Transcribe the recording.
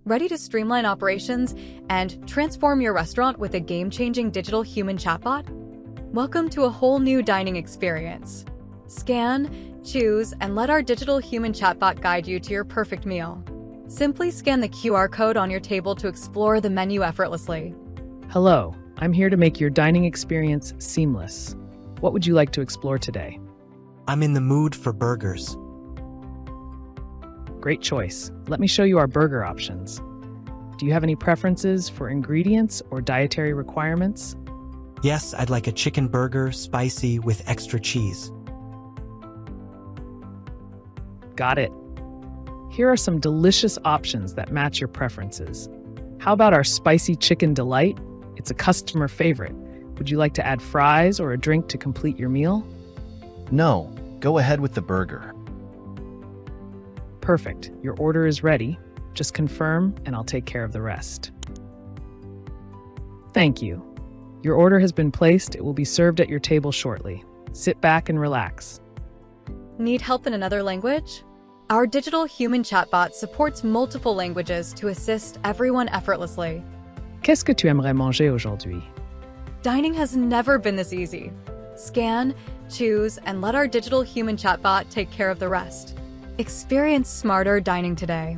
Ready to streamline operations and transform your restaurant with a game-changing digital human chatbot? Welcome to a whole new dining experience. Scan, choose, and let our digital human chatbot guide you to your perfect meal. Simply scan the QR code on your table to explore the menu effortlessly. Hello, I'm here to make your dining experience seamless. What would you like to explore today? I'm in the mood for burgers. Great choice. Let me show you our burger options. Do you have any preferences for ingredients or dietary requirements? Yes, I'd like a chicken burger, spicy, with extra cheese. Got it. Here are some delicious options that match your preferences. How about our spicy chicken delight? It's a customer favorite. Would you like to add fries or a drink to complete your meal? No, go ahead with the burger. Perfect. Your order is ready. Just confirm and I'll take care of the rest. Thank you. Your order has been placed. It will be served at your table shortly. Sit back and relax. Need help in another language? Our digital human chatbot supports multiple languages to assist everyone effortlessly. Qu'est-ce que tu aimerais manger aujourd'hui? Dining has never been this easy. Scan, choose, and let our digital human chatbot take care of the rest. Experience smarter dining today.